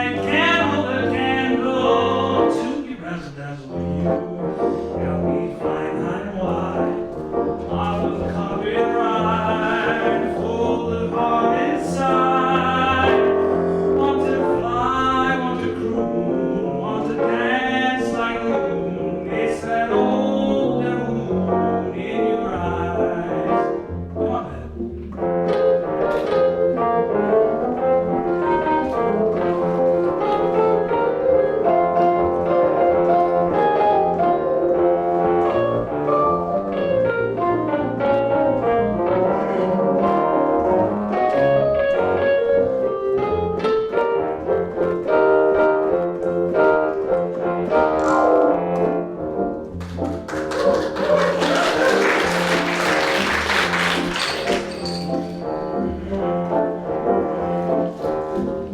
night can't hold a candle to your razzle-dazzle you. Got me flying high and wide on the carpet ride, full of heart inside. Want to fly, want to croon, want to dance like the moon. It's that old devil moon in your eyes. Come on, man.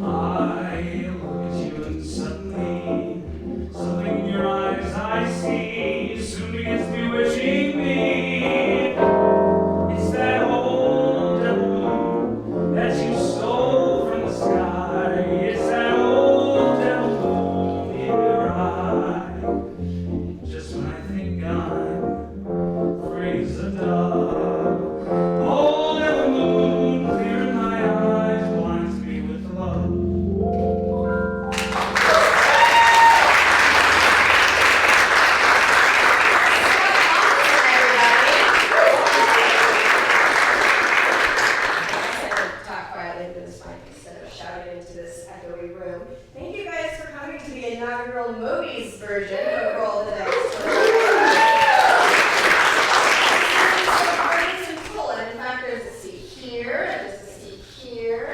I look at you and suddenly something in your eyes I see soon begins bewitching me. It's that old devil moon that you stole from the sky. It's that old devil moon in your eye. Just when I think I'm free as a dove, old devil moon clear in my eyes blinds me with love. Talk quietly into this mic instead of shouting into this echoey room. Thank you guys for coming to the inaugural Movies version of Roll the Dice. So parties and full, and in fact, there's a seat here, and there's a seat here,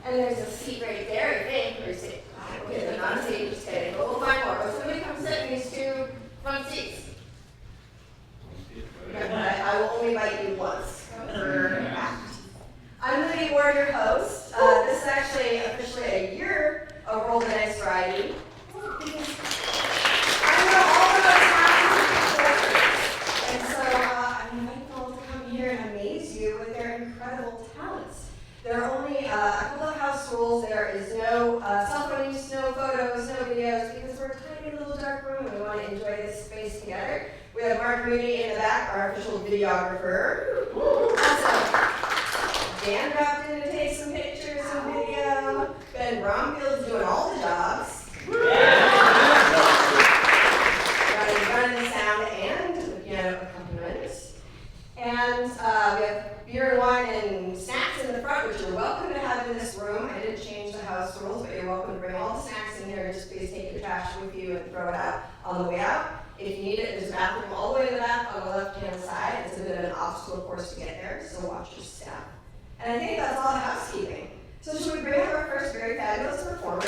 and there's a seat right there, I think, or seat. Okay, there's not a seat, just kidding, but we'll find more. But somebody come sit in these two front seats. I will only invite you once per act. I'm Lydia Ward, your host. This is actually officially a year of Roll the Dice Variety. I know all of us have and so I'm inviting people to come here and amaze you with their incredible talents. There are only a couple of house rules. There is no cell phone use, no photos, no videos, because we're a tiny little dark room and we want to enjoy this space together. We have Mark Moody in the back, our official videographer. Also, Dan dropped in to take some pictures and video. Ben Bromfield's doing all the jobs. Running the sound and the piano accompaniment. And we have beer and wine and snacks in the front, which you're welcome to have in this room. I didn't change the house rules, but you're welcome to bring all the snacks in here. Just please take your trash with you and throw it out on the way out. If you need it, there's a bathroom all the way to the back on the left-hand side. It's a bit of an obstacle course to get there, so watch your step. And I think that's all the housekeeping. So should we bring up our first very fabulous performer? We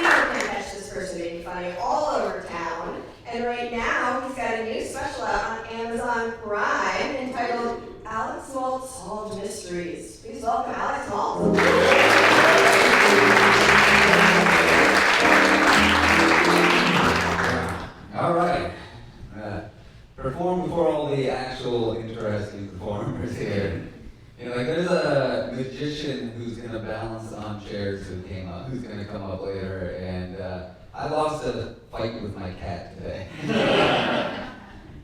can catch this person being funny all over town. And right now, he's got a new special out on Amazon Prime entitled Alex Malt Solved Mysteries. Please welcome Alex Malt. All right. Perform before all the actual interesting performers here. You know, like there's a magician who's gonna balance on chairs who's gonna come up later, and I lost a fight with my cat today.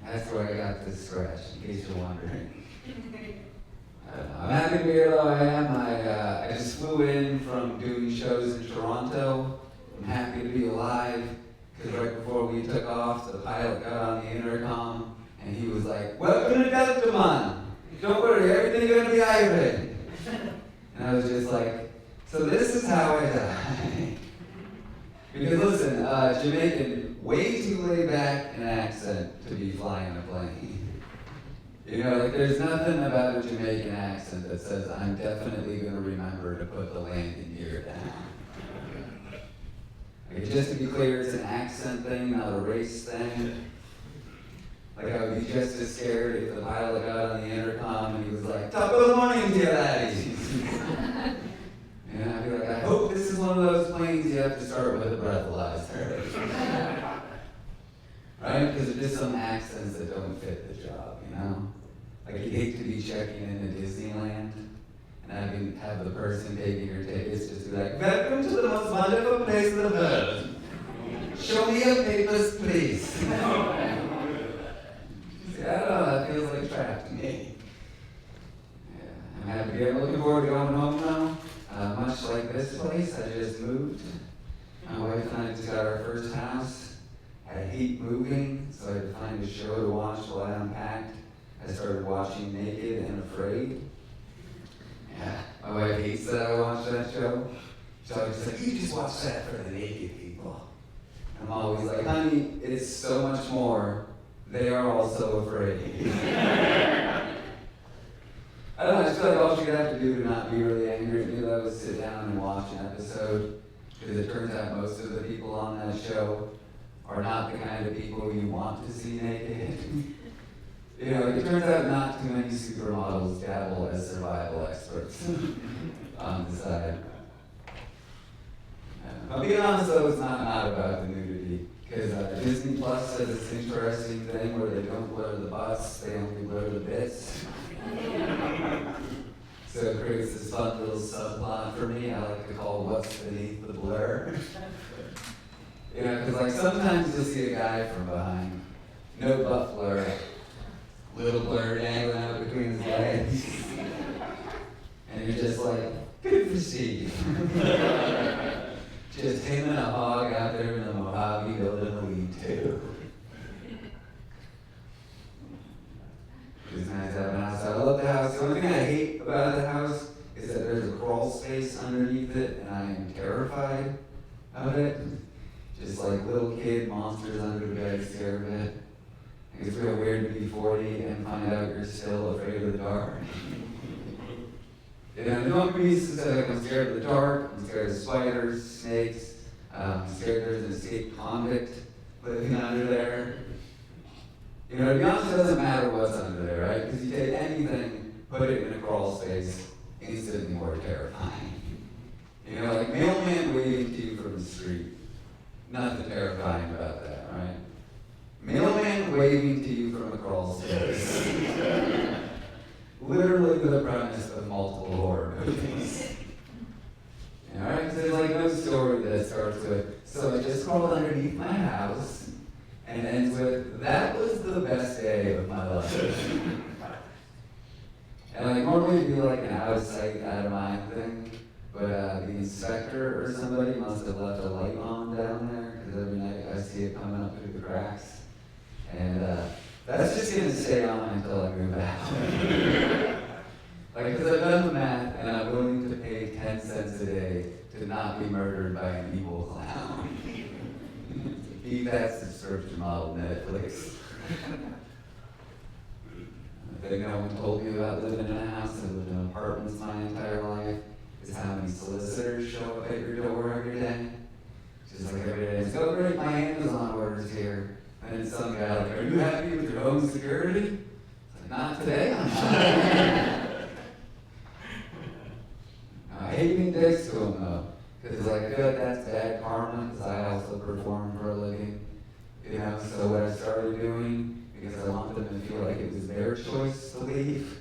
That's where I got this scratch, in case you're wondering. I'm happy to be here though I am. I just flew in from doing shows in Toronto. I'm happy to be alive. Because right before we took off, the pilot got on the intercom, and he was like, "Welcome to Delta, man. Don't worry, everything's gonna be alright." And I was just like, so this is how I die. Because listen, Jamaican, way too laid back an accent to be flying a plane. You know, like there's nothing about a Jamaican accent that says, I'm definitely gonna remember to put the landing gear down. Like, just to be clear, it's an accent thing, not a race thing. Like, I would be just as scared if the pilot got on the intercom and he was like, "Top of the morning, dear laddies." And I'd be like, I hope this is one of those planes you have to start with a breathalyzer. Right? Because there's just some accents that don't fit the job, you know? Like, you hate to be checking into Disneyland, and and have the person taking your tickets just be like, welcome to the most wonderful place in the world. Show me your papers, please. See, I don't know, that feels like trap to me. Yeah, I'm happy to be looking forward to going home now. Much like this place, I just moved. My wife and I just got our first house. I hate moving, so I had to find a show to watch while I unpacked. I started watching Naked and Afraid. Yeah, my wife hates that I watch that show. She's always like, you just watch that for the naked people. And I'm always like, honey, it's so much more. They are also afraid. I don't know, I just feel like all she'd have to do to not be really angry at me though is sit down and watch an episode. Because it turns out most of the people on that show are not the kind of people you want to see naked. You know, it turns out not too many supermodels dabble as survival experts on the side. I'll be honest though, it's not about the nudity. Because Disney Plus does this interesting thing where they don't blur the butts, they only blur the bits. So it creates this fun little subplot for me I like to call what's beneath the blur. You know, because like sometimes you'll see a guy from behind, no butt blur, little blur dangling out between his legs. And you're just like, good for Steve. Just him and a hog out there in the Mojave building a lean-to. It was nice having a house. I love the house. The only thing I hate about the house is that there's a crawl space underneath it, and I am terrified of it. Just like little kid monsters under the bed scare of it. It's real weird to be 40 and find out you're still afraid of the dark. You know, no piece is like I'm scared of the dark, I'm scared of spiders, snakes, I'm scared there's an escaped convict living under there. You know, to be honest, it doesn't matter what's under there, right? Because you take anything, put it in a crawl space, instantly more terrifying. You know, like mailman waving to you from the street. Nothing terrifying about that, right? Mailman waving to you from a crawl space. Literally the premise of multiple horror movies. Alright, because there's like no story that starts with, so I just crawled underneath my house, and ends with, that was the best day of my life. And like normally it'd be like an out of sight, out of mind thing, but the inspector or somebody must have left a light on down there, because every night I see it coming up through the cracks. And that's just gonna stay on until I move out. Like, because I've done the math and I'm willing to pay 10 cents a day to not be murdered by an evil clown. Beat that subscription model, Netflix. The thing no one told me about living in a house, I lived in apartments my entire life, is how many solicitors show up at your door every day. Just like every day, it's oh great, my Amazon order's here. And then some guy like, are you happy with your home security? It's like, not today, I'm not. I hate being dicks to them though, because like I feel like that's bad karma, because I also perform for a living. You know, so what I started doing, because I want them to feel like it was their choice to leave,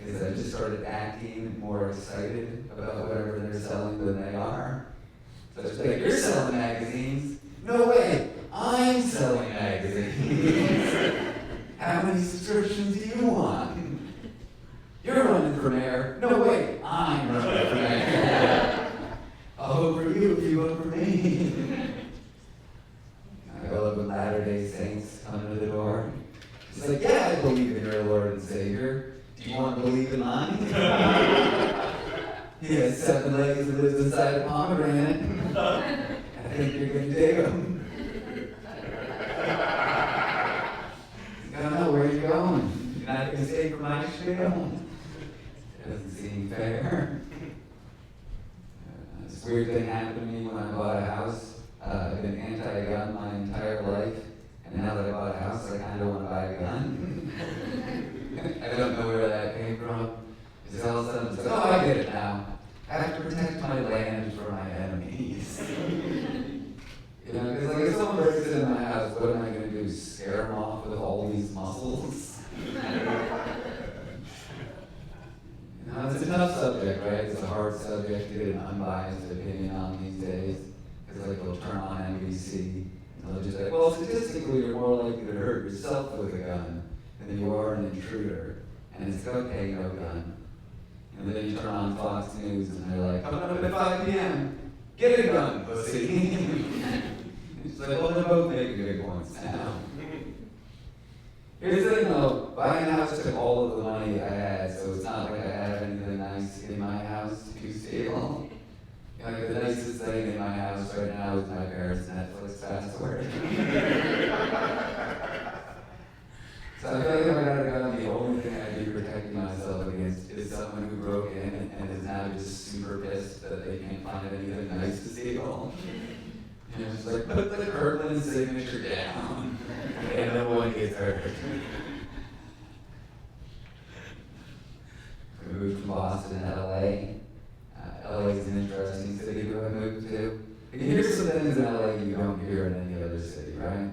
is I just started acting more excited about whatever they're selling than they are. So it's like, you're selling magazines? No way, I'm selling magazines. How many subscriptions do you want? You're running for mayor. No way, I'm running for mayor. I'll vote for you if you vote for me. I go up with Latter-day Saints coming to the door. She's like, yeah, I believe in your Lord and Savior. Do you want to believe in mine? He has 7 legs and lives inside a pomegranate. I think you're going to dig him. I don't know, where are you going? You're not going to stay for my spiel? It doesn't seem fair. This weird thing happened to me when I bought a house. I've been anti-gun my entire life, and now that I bought a house, I kind of want to buy a gun. I don't know where that came from. It's all of a sudden, it's like, oh, I get it now. I have to protect my land from my enemies. You know, because like if someone breaks into my house, what am I going to do? Scare them off with all these muscles? You know, it's a tough subject, right? hard subject to get an unbiased opinion on these days. Because like they'll turn on NBC and they'll just be like, well, statistically you're more likely to hurt yourself with a gun than you are an intruder. And it's okay, no gun. And then you turn on Fox News and they're like, coming up at 5 p.m., get a gun, pussy. It's like, well, they're both making good points now. Here's the thing though, buying a house took all of the money I had, so it's not like I have anything nice in my house to steal. Like the nicest thing in my house right now is my parents' Netflix password. So I feel like if I got a gun, the only thing I'd be protecting myself against is someone who broke in and is now just super pissed that they can't find anything nice to steal. And it's like, put the Kirkland signature down, and no one gets hurt. We moved from Boston to LA. LA is an interesting city to have moved to. You hear some things in LA you don't hear in any other city, right?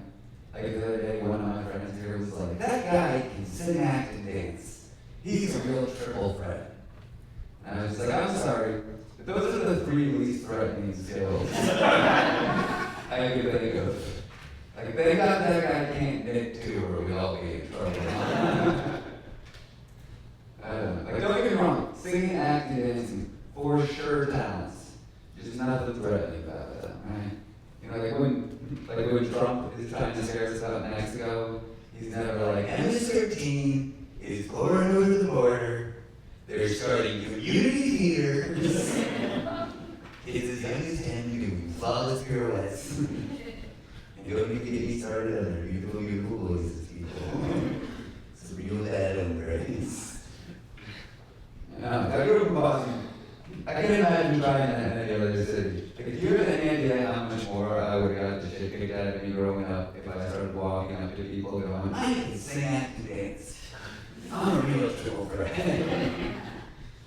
Like the other day, one of my friends here was like, that guy can sing, act, and dance. He's a real triple threat. And I was just like, I'm sorry, but those are the 3 least threatening skills I could think of. Like, thank God that guy can't knit too, or we'd all be in trouble. I don't know. Like, don't get me wrong, singing, acting, dancing, for sure talents. There's nothing threatening about that, right? You know, like when Trump is trying to scare us about Mexico, he's never like, MS-13 is pouring over the border. They're starting community theaters. Kids as young as 10 doing flawless pirouettes. And don't even get me started on their beautiful, beautiful voices, people. It's a real bad embrace. I grew up in Boston. I can't imagine trying that in any other city. Like, if you have any idea how much more I would have got the shit kicked out of me growing up if I started walking up to people going, I can sing, act, and dance. I'm a real triple threat.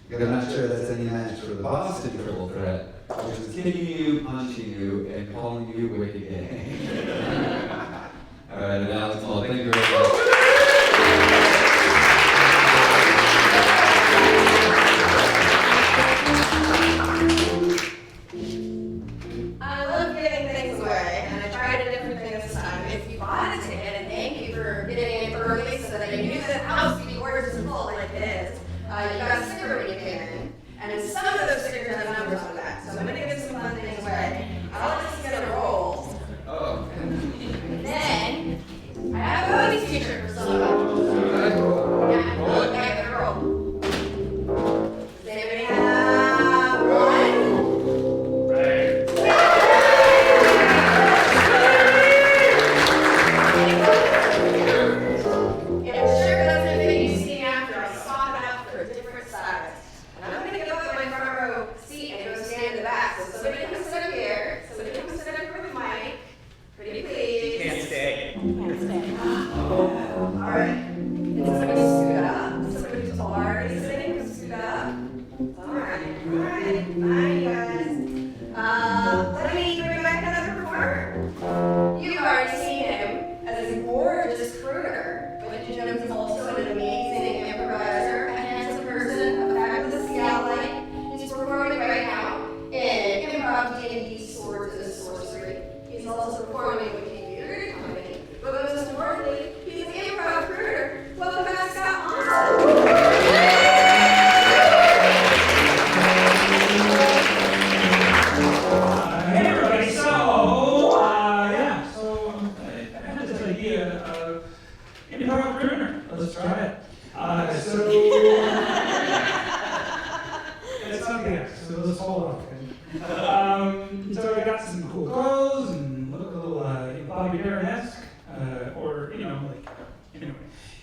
Because I'm not sure that's any match for the Boston triple threat, which is kicking you, punching you, and calling you wicked gay. All right, and Alex Moll, thank you very much. I love giving things away, and I tried a different thing this time. If you bought a ticket, and thank you for getting it early so that you knew that the house would be gorgeous and full like it is, you got a sticker when you came in, and some of those stickers have numbers on the back, so I'm going to give some fun things away. I'll just get a roll. Oh, And then, I have a Cody t-shirt for someone. Yeah, look at the roll. Does anybody have one? Right. If the shirt doesn't fit you see after, I swap it out for a different size. And I'm gonna go up my front row seat and go stand in the back. So somebody come sit up here, somebody come sit up here with Mike. Pretty please. Can't stay. Alright. Can somebody scoot up? Somebody who's already sitting can scoot up. Alright, fine guys. Let me bring back another performer. You've already seen him as a gorgeous crooner, but did you know he's also an amazing improviser, a handsome person, a fabulous Seattleite. He's performing right now in Improv D&D Swords and Sorcery. He's also performing with the Theater Company, but most importantly, he's an improv crooner. Welcome back, Scott Monson. Hey everybody, so I had this idea of improv crooner. Let's try it. It's something else, so let's hold on. So I got some cool clothes and look a little Bobby Darin-esque, or anyway.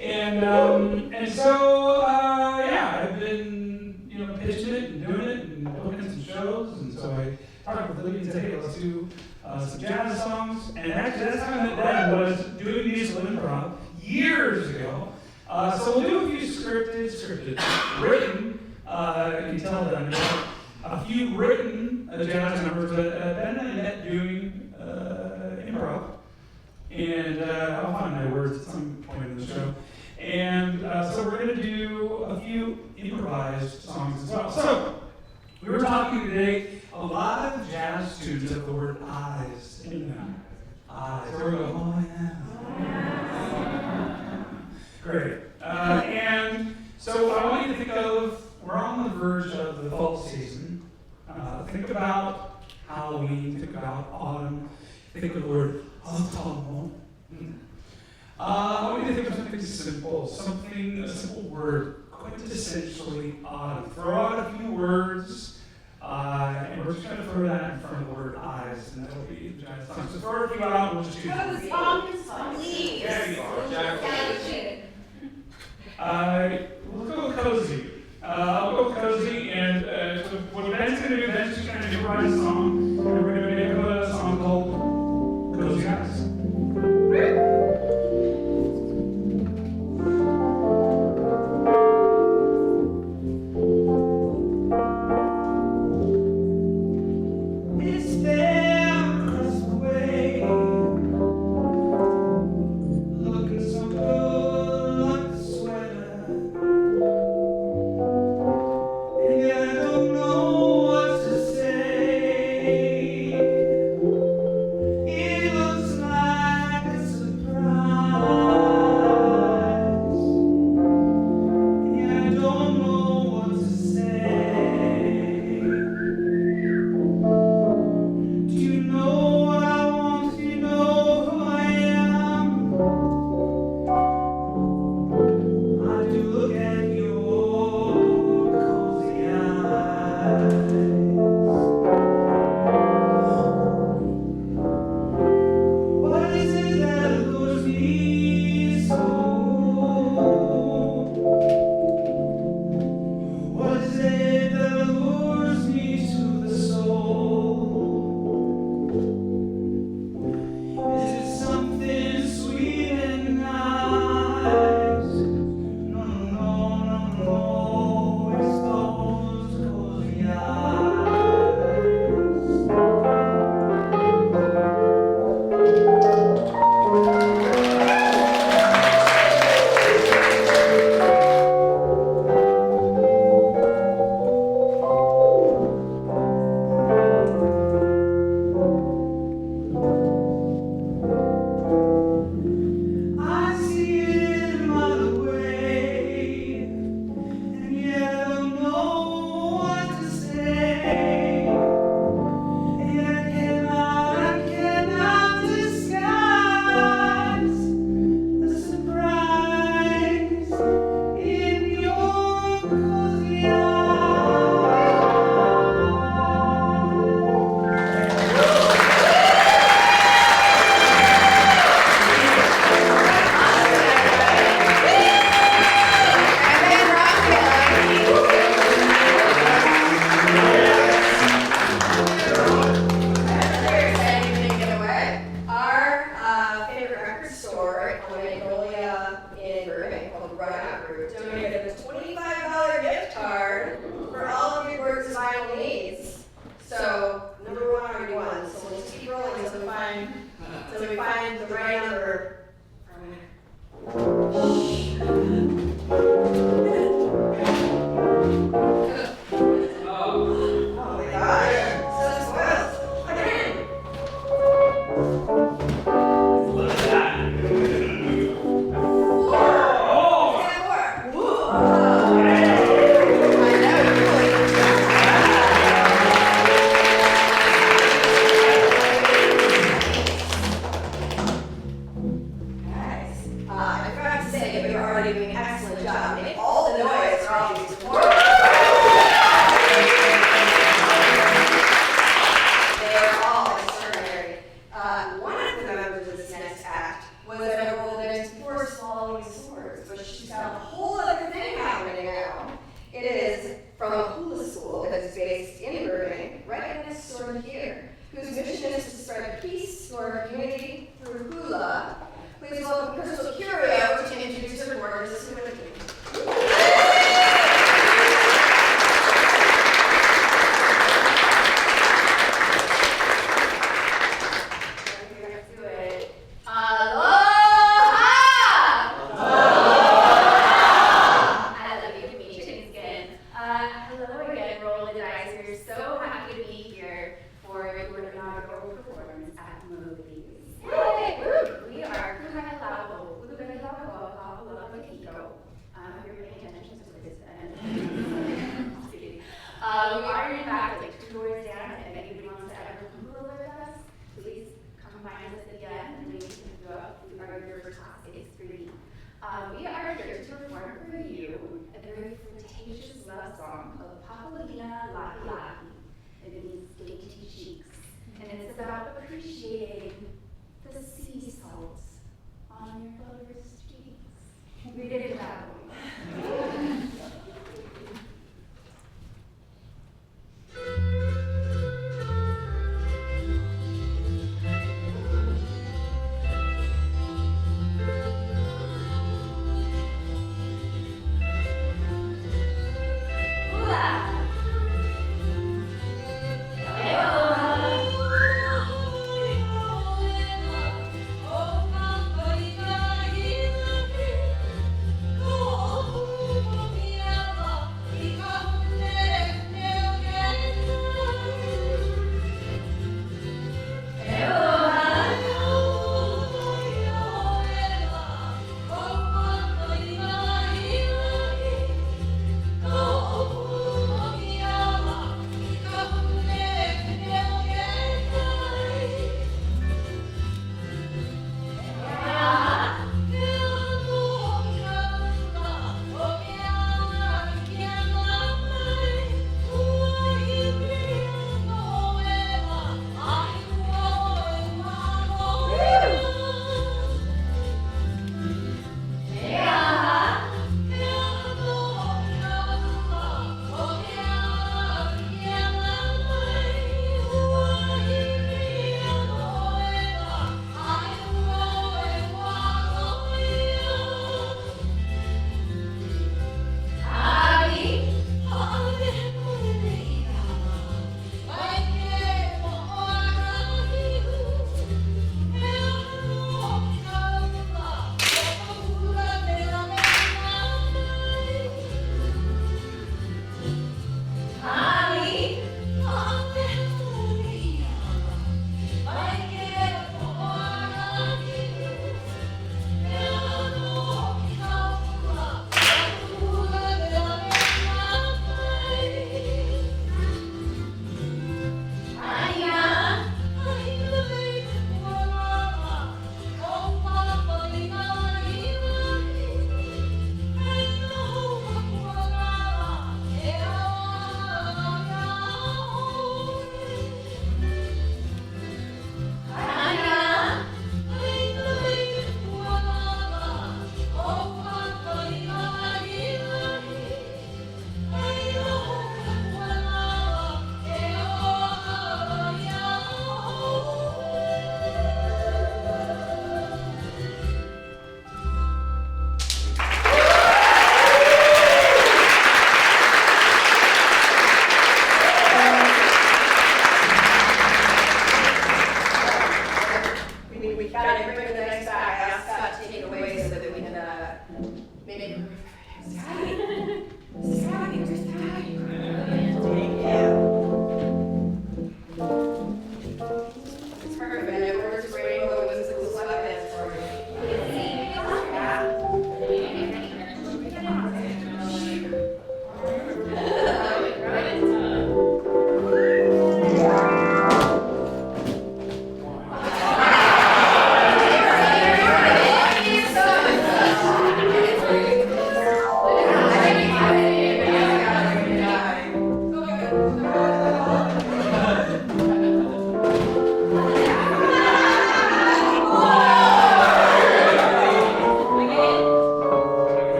And so I've been pitching it and doing it and booking some shows, and so I talked with Libby and said, hey, let's do some jazz songs. And actually, that's how I met Dan, was doing musical improv years ago. So we'll do a few scripted, written. You can tell them a few written jazz numbers. But Ben and I met doing improv, and I'll find my words at some point in the show. And so we're going to do a few improvised songs as well. So we students have the word eyes in them. Eyes. There we go. Oh, yeah. Great. And so I want you to think of, we're on the verge of the fall season. Think about Halloween, think about autumn, think of the word autumn. I want you to think of something simple, a simple word, quintessentially autumn. Throw out a few words, and we're just going to throw that in front of the word eyes, and that'll be the giant song. So throw a few out, we'll just do Leaves. There you go, Jack. We'll go cozy. I'll go cozy, and so what Ben's going to do, Ben's just going to improvise a song, and we're going to make a song called Cozy Eyes. It's there across the way, looking so good like a sweater. And yet I don't know what to say. It looks like a surprise. And yet I don't know what to say. Do you know what I want? Do you know who I am? I do look at your cozy eyes. What is it that allures me so? What is it that allures me to the soul? Is it something sweet and nice? No, no, no, no, no, it's those cozy eyes. I see it a mile away, and yet I don't know what to say. And yet I cannot disguise the surprise in your cozy eyes. Our favorite record store on Magnolia in Burbank called Run Out Group donated a $25 gift card for all of your works and vinyl needs. So number one already won. So we'll just keep rolling until we find the right number. Oh my gosh, so spoiled. Again. Look at that. Four. Woo. I know, guys, I forgot to say that we were already doing an excellent job. Make all the noise for all these supporters. They are all extraordinary. One of the members of this next act was at a Golden before swallowing swords, but she's got a whole other thing happening now. It is from a hula school that is based in Burbank, right next door here, whose mission is to spread peace to our community through hula. Please welcome Crystal Curio to introduce her performers this evening. Let's do it. Aloha! I love you, meetings again. Hello again, Roll the Dice. We're so happy to be here for your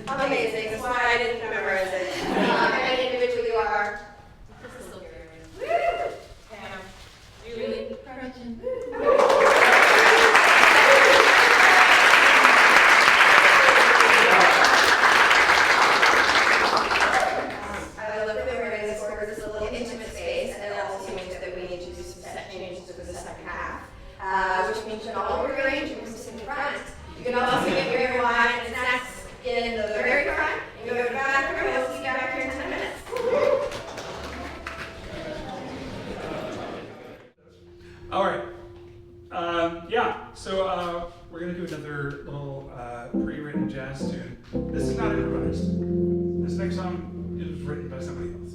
Amazing. That's why I didn't memorize it. And individually you are. Woo! Pam, Julie, Gretchen. I love that we're in this for this little intimate space, and it also means that we need to do some set changes for the second half, which means you can all rearrange and come sit in front. You can also get your wine and snacks in the very front. You can go to the bathroom, and we'll see you back here in 10 minutes. All right. So we're going to do another little pre-written jazz tune. This is not improvised. This next song is written by somebody else.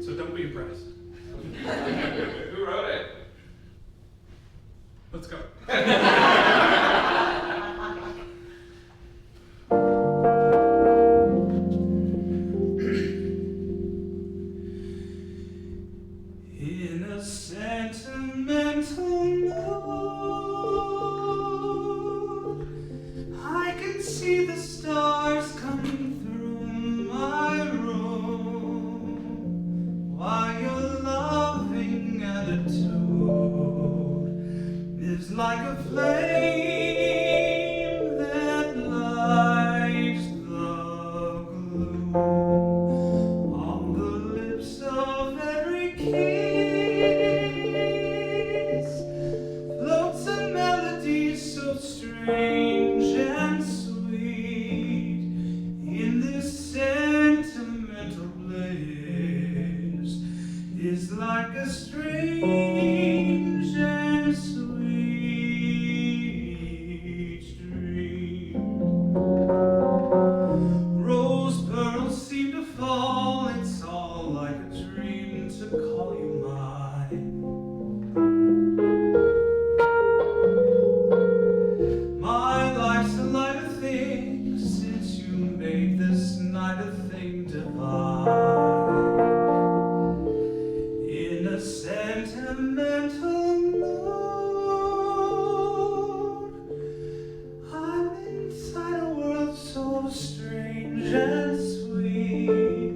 So don't be impressed. Who wrote it? Let's go. In a sentimental mood, I can see the stars coming through my room, while your loving attitude is like a flame that lights the gloom on the lips of every kiss. Floats a melody so strange and sweet in this sentimental place. Is like a strange and sweet dream. Rose pearls seem to fall, it's all like a dream to call you mine. My life's a lighter thing since you made this night a thing divine. In a sentimental mood, I'm inside a world so strange and sweet,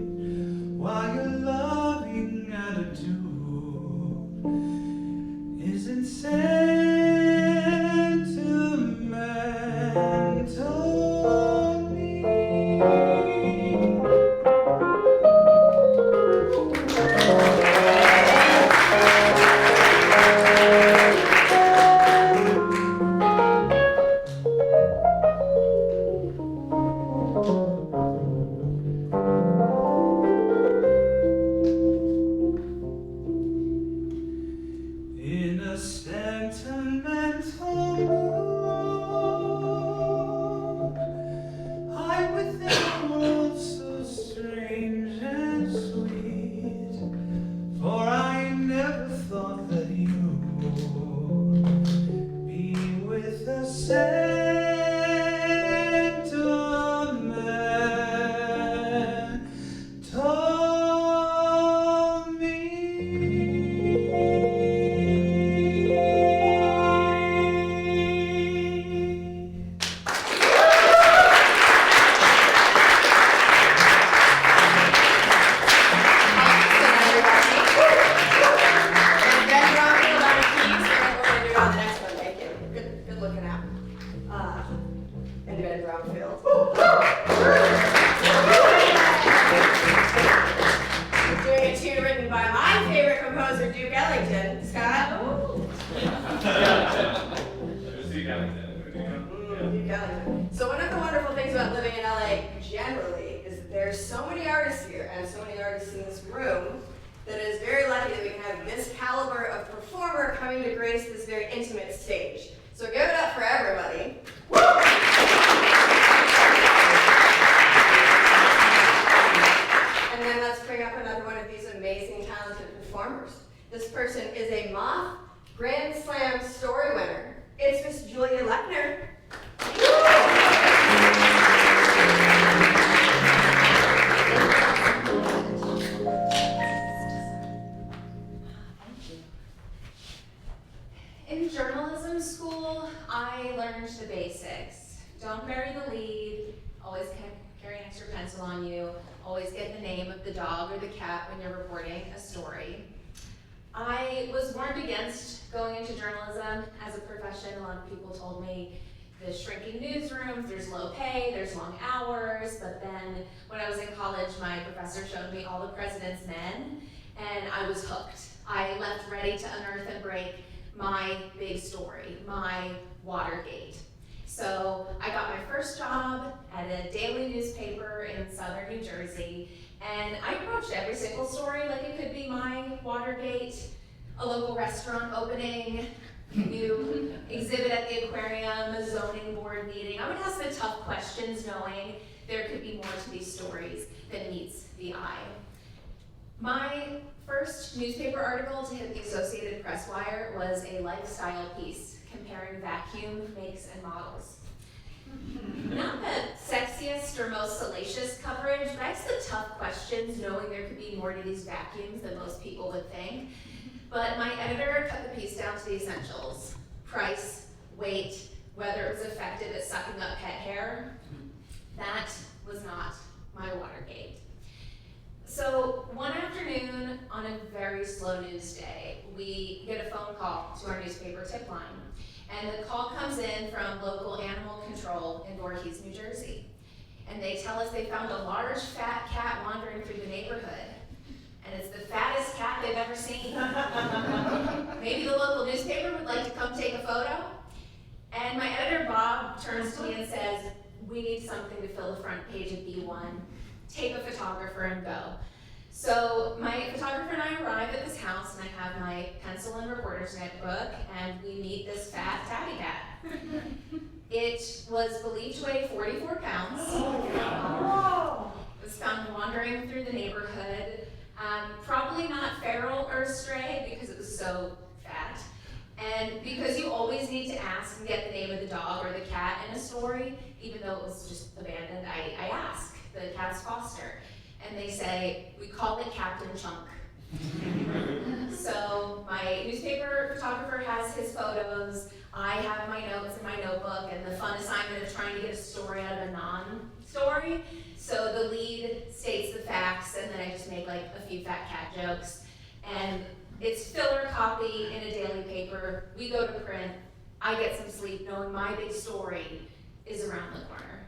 while your loving attitude is sentimental me. In a sentimental mood, I'm within a world so strange and sweet, for I never thought that you would be with a sentimental me. Good looking out. And Ben Brownfield. Doing a tune written by my favorite composer, Duke Ellington. Scott? Duke Ellington. So one of the wonderful things about living in LA generally is that there's so many artists here and so many artists in this room that it is very lucky that we can have this caliber of performer coming to grace this very intimate stage. So give it up for everybody. And then let's bring up another one of these amazing, talented performers. This person is a Moth Grand Slam story winner. It's Miss Julia Lechner. In journalism school, I learned the basics. Don't bury the lead, always always get the name of the dog or the cat when you're reporting a story. I was warned against going into journalism as a profession. A lot of people told me the shrinking newsrooms, there's low pay, there's long hours, but then when I was in college, my professor showed me All the President's Men, and I was hooked. I left ready to unearth and break my big story, my Watergate. So I got my first job at a daily newspaper in southern New Jersey, and I approached every single story like it could be my Watergate, a local restaurant opening, new exhibit at the aquarium, a zoning board meeting. I would ask the tough questions knowing there could be more to these stories than meets the eye. My first newspaper article to hit the Associated Press wire was a lifestyle piece comparing vacuum makes and models. Not the sexiest or most salacious coverage, but I asked the tough questions knowing there could be more to these vacuums than most people would think. But my editor cut the piece down to the essentials: price, weight, whether it was effective at sucking up pet hair. That was not my Watergate. So one afternoon on a very slow news day, we get a phone call to our newspaper tip line. And the call comes in from local animal control in Voorhees, New Jersey. And they tell us they found a large fat cat wandering through the neighborhood. And it's the fattest cat they've ever seen. Maybe the local newspaper would like to come take a photo. And my editor, Bob, turns to me and says, "We need something to fill the front page of B1. Take a photographer and go." So my photographer and I arrive at this house, and I have my pencil and reporter's notebook, and we meet this fat tabby cat. It was believed to weigh 44 pounds. It was found wandering through the neighborhood. Probably not feral or stray because it was so fat. And because you always need to ask and get the name of the dog or the cat in a story, even though it was just abandoned, I ask the cat's foster. And they say, "We call it Captain Chunk." So my newspaper photographer has his photos, I have my notes in my notebook, and the fun assignment of trying to get a story out of a non-story. So the lead states the facts, and then I just make like a few fat cat jokes. And it's filler copy in a daily paper. We go to print. I get some sleep knowing my big story is around the corner.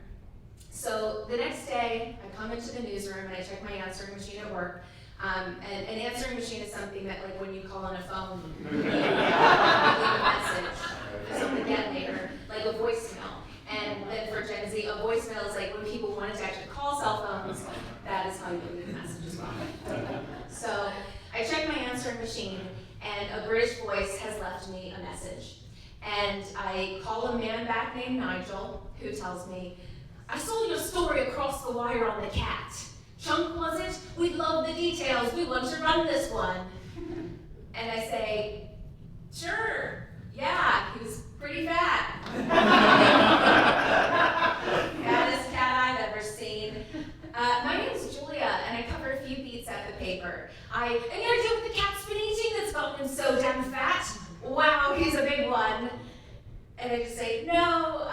So the next day, I come into the newsroom and I check my answering machine at work. And an answering machine is something that, like, when you call on a phone, you leave a message for someone to get later, like a voicemail. And then for Gen Z, a voicemail is like when people wanted to actually call cell phones, that is how you leave a message as well. So I check my answering machine, and a British voice has left me a message. And I call a man back named Nigel, who tells me, "I saw your story across the wire on the cat. Chunk, was it? We love the details. We want to run this one." And I say, "Sure, yeah, he was pretty fat." Fattest cat I've ever seen. My name's Julia, and I cover a few beats at the paper. Any idea what the cat's been eating that's gotten him so damn fat? Wow, he's a big one. And I just say, "No,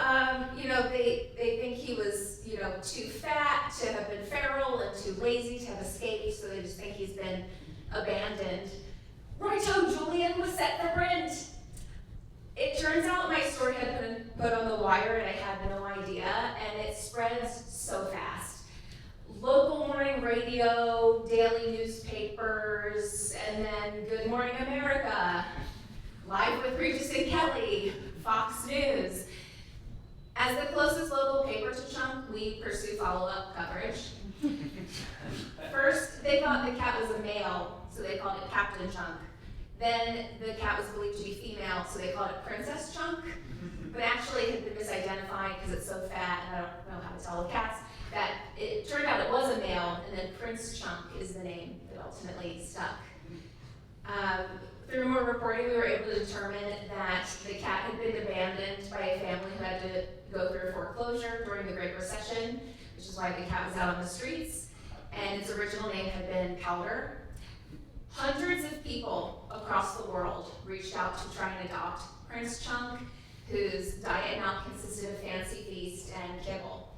they think he was, too fat to have been feral and too lazy to have escaped, so they just think he's been abandoned." "Righto, Julian was set for print." It turns out my story had been put on the wire and I had no idea, and it spreads so fast. Local morning radio, daily newspapers, and then Good Morning America, Live with Regis and Kelly, Fox News. As the closest local paper to Chunk, we pursue follow-up coverage. First, they thought the cat was a male, so they called it Captain Chunk. Then the cat was believed to be female, so they called it Princess Chunk. But actually it had been misidentified because it's so fat, and I don't know how to tell with cats, that it turned out it was a male, and then Prince Chunk is the name that ultimately stuck. Through more reporting, we were able to determine that the cat had been abandoned by a family who had to go through a foreclosure during the Great Recession, which is why the cat was out on the streets, and its original name had been Powder. Hundreds of people across the world reached out to try and adopt Prince Chunk, whose diet now consisted of fancy feast and kibble.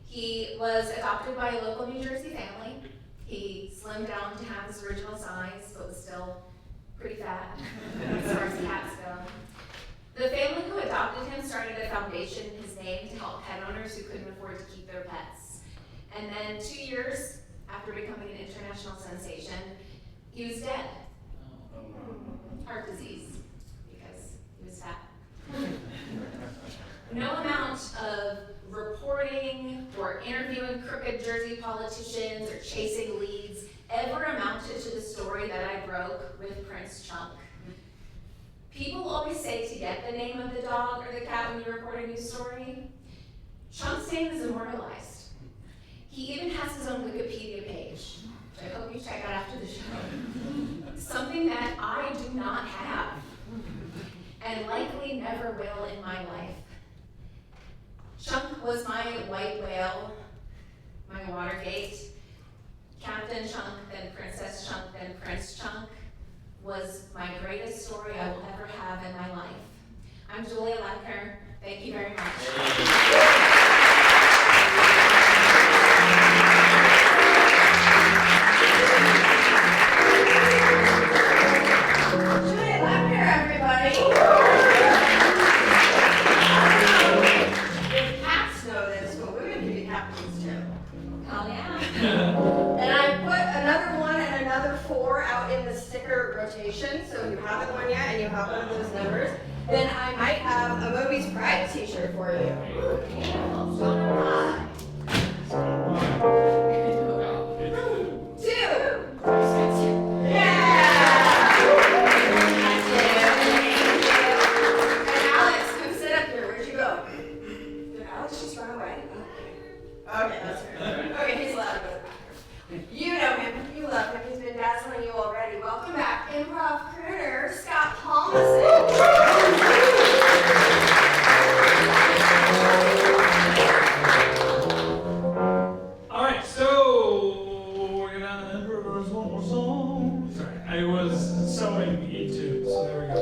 He He was adopted by a local New Jersey family. He slimmed down to have his original size, but was still pretty fat as far as cats go. The family who adopted him started a foundation in his name to help pet owners who couldn't afford to keep their pets. And then 2 years after becoming an international sensation, he was dead. Heart disease, because he was fat. No amount of reporting or interviewing crooked Jersey politicians or chasing leads ever amounted to the story that I broke with Prince Chunk. People always say to get the name of the dog or the cat when you report a news story. Chunk's name is immortalized. He even has his own Wikipedia page, which I hope you check out after the show. Something that I do not have, and likely never will in my life. Chunk was my white whale, my Watergate. Captain Chunk, then Princess Chunk, then Prince Chunk was my greatest story I will ever have in my life. I'm Julia Lepker. Thank you very much. Julia Lepker, everybody. If cats know this, but women can be captains too. Oh yeah. And I put another 1 and another 4 out in the sticker rotation, so you haven't won yet and you have one of those numbers. Then I might have a Moby's Pride t-shirt for you. Beautiful. So am I. 2. Yeah! And Alex, come sit up here. Where'd you go? Did Alex just run away? Okay, that's fair. Okay, he's allowed to go to the bathroom. You know him. You love him. He's been dazzling you already. Welcome back, improv crooner Scott All right, so we're gonna improvise one more song. Sorry, I was sewing into, so there we go.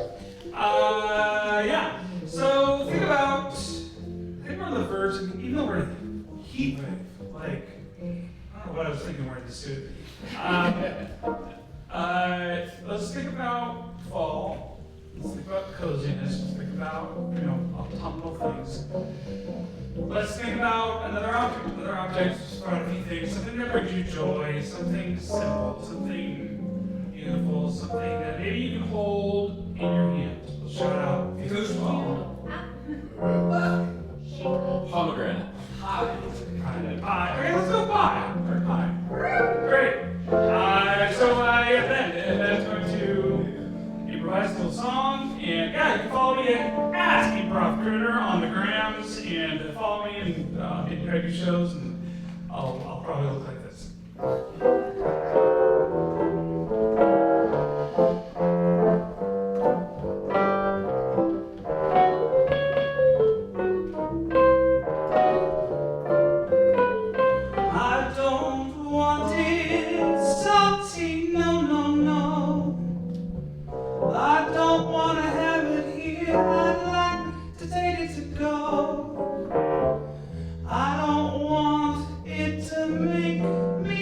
Yeah. So think about the verbs, even though we're in heat wave, like I don't know what I was thinking wearing this suit. Let's think about fall. Let's think about coziness. Let's think about autumnal things. Let's think about another object. Another object is quite a few things. Something that brings you joy, something simple, something beautiful, something that maybe you can hold in your hand. Let's shout out. Who's fall? Pomegranate. Pie. Okay, let's go pie. Or pie. Great. Then that's going to improvise a little song. And yeah, you can follow me at Improv Crooner on the grams and follow me in indie shows, and I'll probably look like this. I don't want it salty, no, no, no. I don't want to have it here, I'd like to take it to go. I don't want it to make me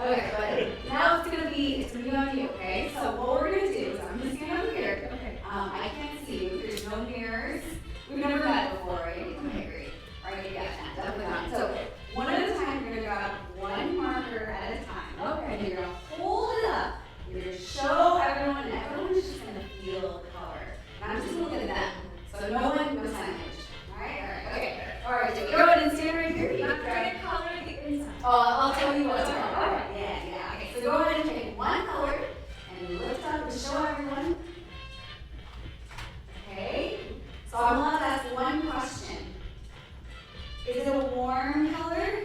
Okay, but now it's gonna be on you, okay? So what we're gonna do is I'm gonna stand over here. Okay. I can't see you, there's no mirrors. We've never met before, right? Okay, great. Alright, yeah, definitely not. So one at a time, you're gonna grab one marker at a time. Okay. And you're gonna hold it up. You're gonna show everyone, and everyone's just gonna feel the color. And I'm just gonna look at them. So no one, no signage. Alright, okay. Alright, so go ahead and stand right here. You I'm can trying grab. to color the inside. Oh, I'll tell you what's wrong. Alright, yeah. Okay, so go ahead and pick one color and lift up and show everyone. Okay. So I'm gonna ask one question. Is it a warm color?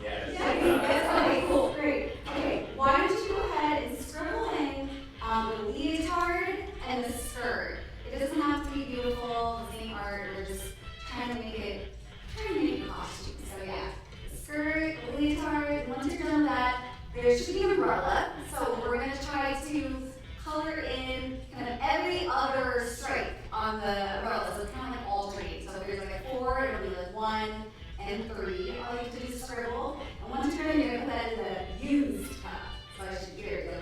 Yes. Yes. Okay, cool, great. Okay, why don't you go ahead and scribble in the leotard and the skirt. It doesn't have to be beautiful, the same art, we're just trying to make it a costume. So yeah, the skirt, the leotard, once you're done with that, there should be an umbrella. So we're gonna try to color in kind of every other stripe on the umbrella. So it's kind of like alternate. So if there's like a 4, it'll be like 1 and 3. All you have to do is scribble. And once you're done, you're gonna put that in the used cup. So I should hear it go.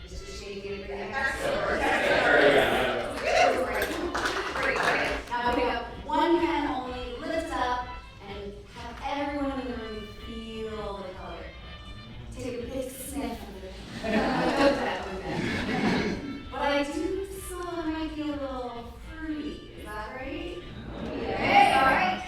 Just shake it. Great. Now we have one pen only. Lift up and have everyone in the room feel the color. Take a big sniff of it. But I do still might be a little fruity. Is that right? Okay, all right.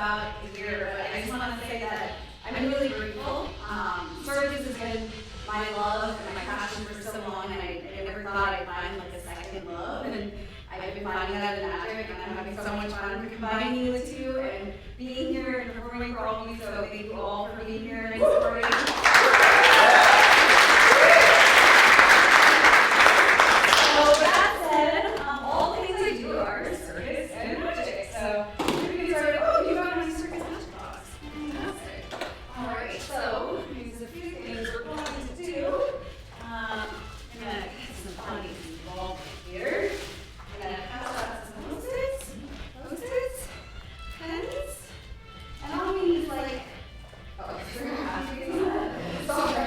about a year, but I just want to say that I'm really grateful. Circus has been my love and my passion for so long, and I never thought I'd find like a second love, and I've been finding that in magic, and I'm having so much fun combining the two and being here and performing for all of you, so thank you all for being here and supporting. So that said, all the things I do are circus and magic, so we can start, oh, you got my circus magic box. Fantastic. All right, so here's a few things we're going to do. I'm gonna get some funny involved here. I'm gonna pass out some post-its, pens, and all we need is like, oh, we're gonna have to use that. Sorry.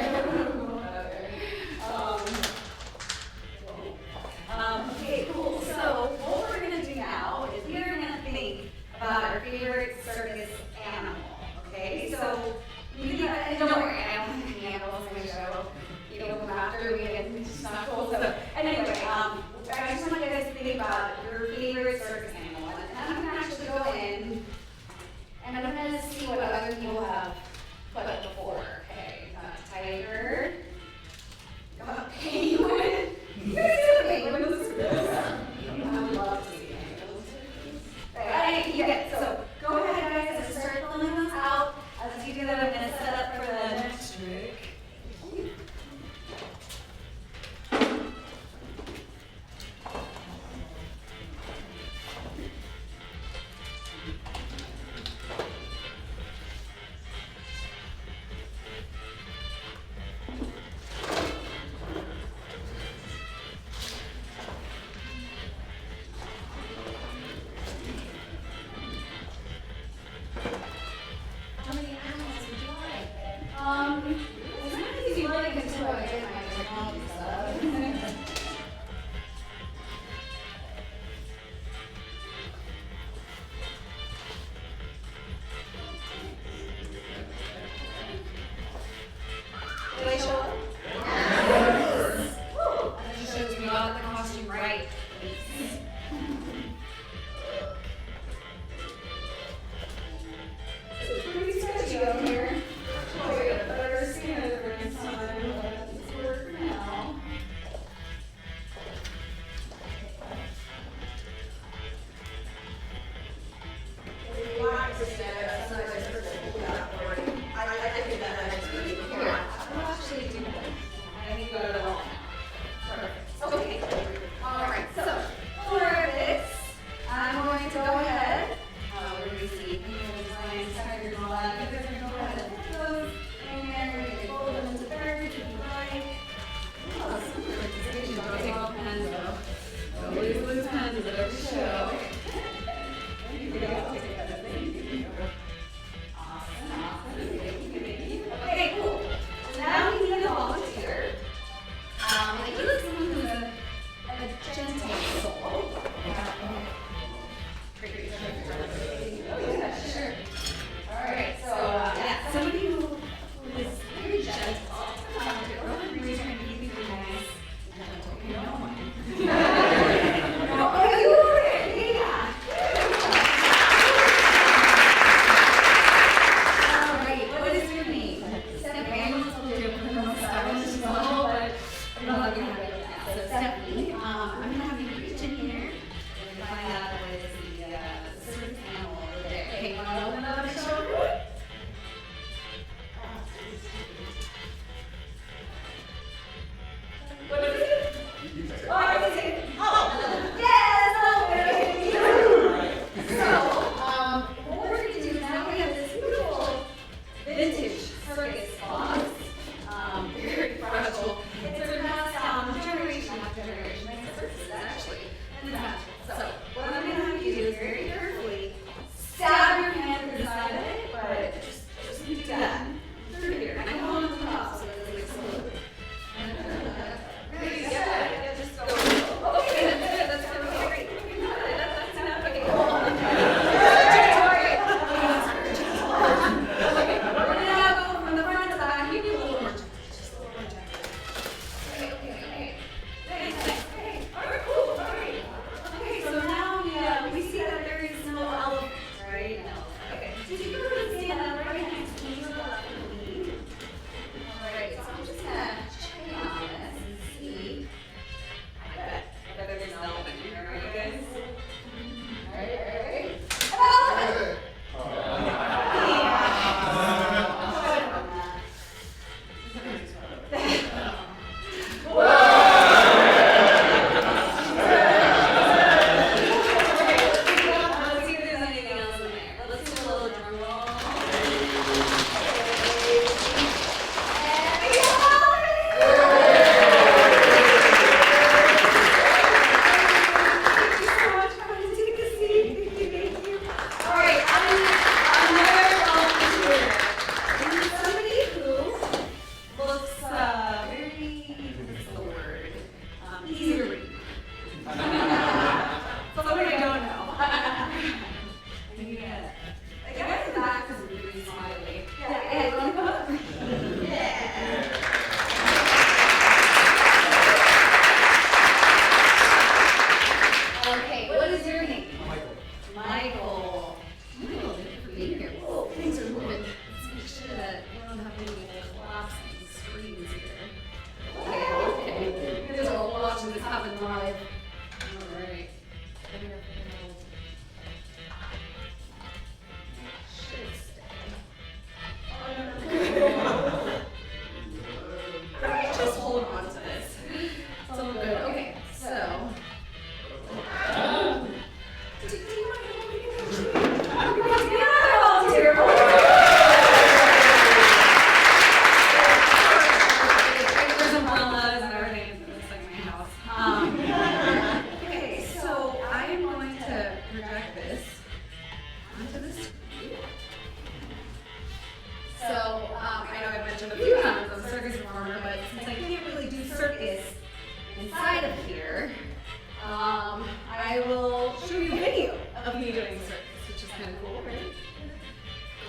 Okay, cool. So what we're gonna do now is we're gonna think about our favorite circus animal. Okay, so you can, don't worry, I don't have any animals in the show. You can come after me and snuffle. So anyway, I just want you guys to think about your favorite circus animal, and I'm gonna actually go in and I'm gonna see what other people have put before. Okay, tiger. Penguin. You guys see the penguin in the circus? I would love to see penguins. Right, you get so go ahead, guys, and start pulling those out. As you do that, I'm gonna set up for the next trick. How many animals would you like? It's not easy really until I get my technology stuff. Did I show up? Yes! Woo! That just shows me you got the costume right. It's pretty sketchy out here. Oh, we got better skin over next time, but it's work now. I think that is really cool. I'll actually do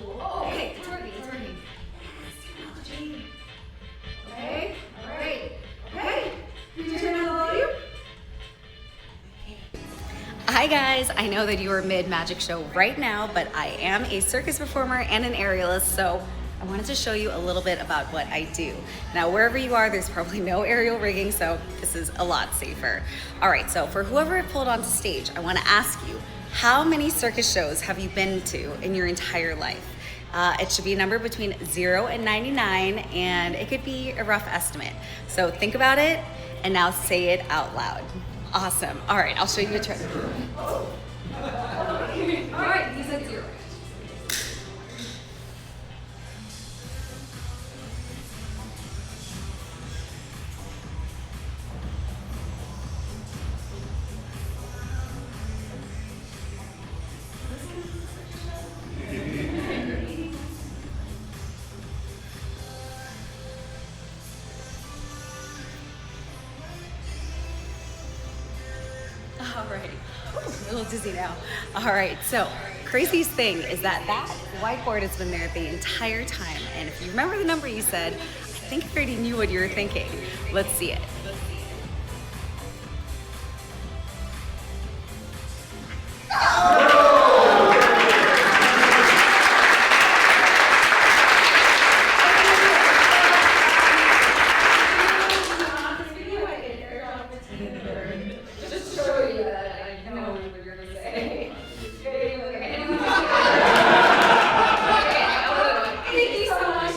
Oh, okay, it's working, it's working. Okay, all right. Okay, can you turn on the volume? Hi guys, I know that you are mid-magic show right now, but I am a circus performer and an aerialist, so I wanted to show you a little bit about what I do. Now, wherever you are, there's probably no aerial rigging, so this is a lot safer. All right, so for whoever I pulled onto stage, I wanna ask you, how many circus shows have you been to in your entire life? It should be a number between 0 and 99, and it could be a rough estimate. So think about it, and now say it out loud. Awesome. All right, I'll show you a trick. All right, you said 0. All right. Ooh, a little dizzy now. All right, so craziest thing is that whiteboard has been there the entire time. And if you remember the number you said, I think I already knew what you were thinking. Let's see it. Just to show you that I know what you're gonna say. Thank you so much.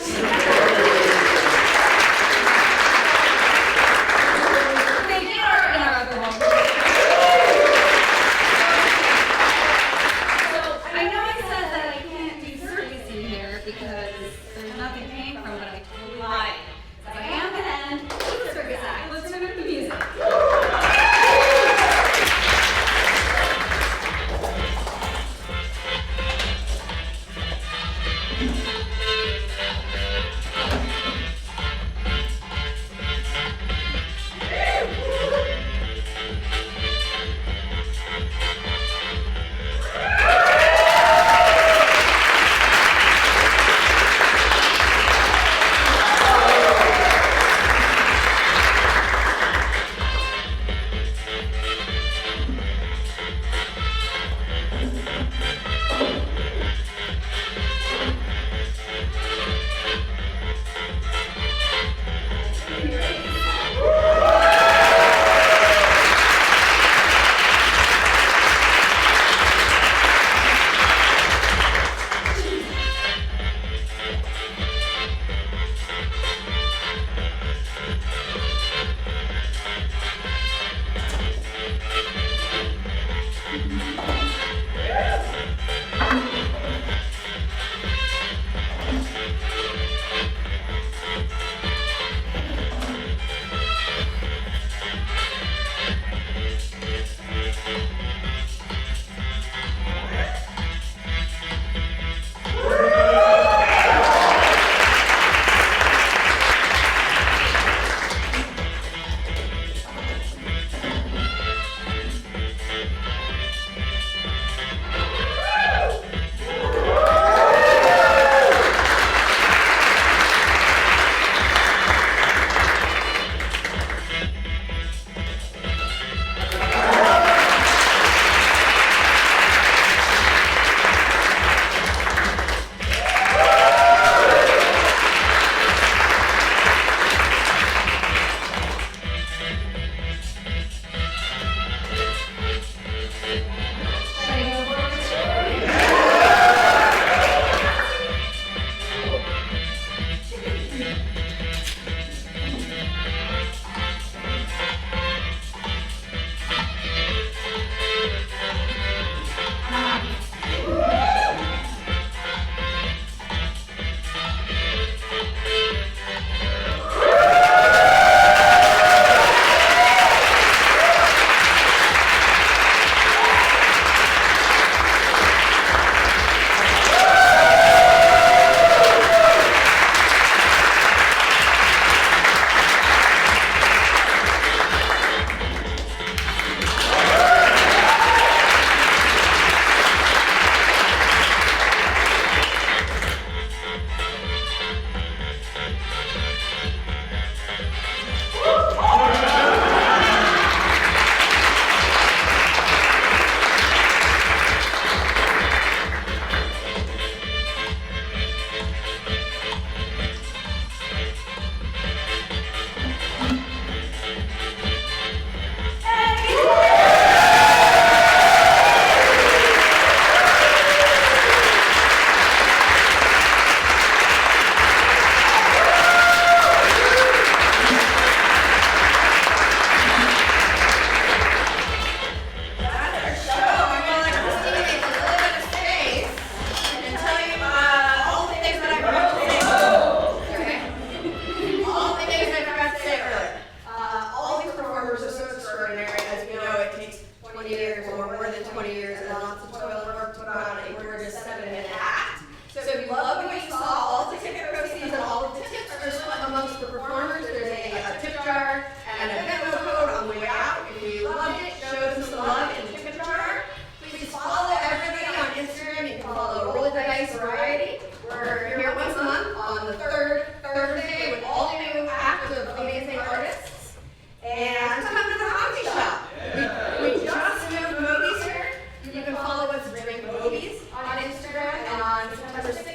September 6th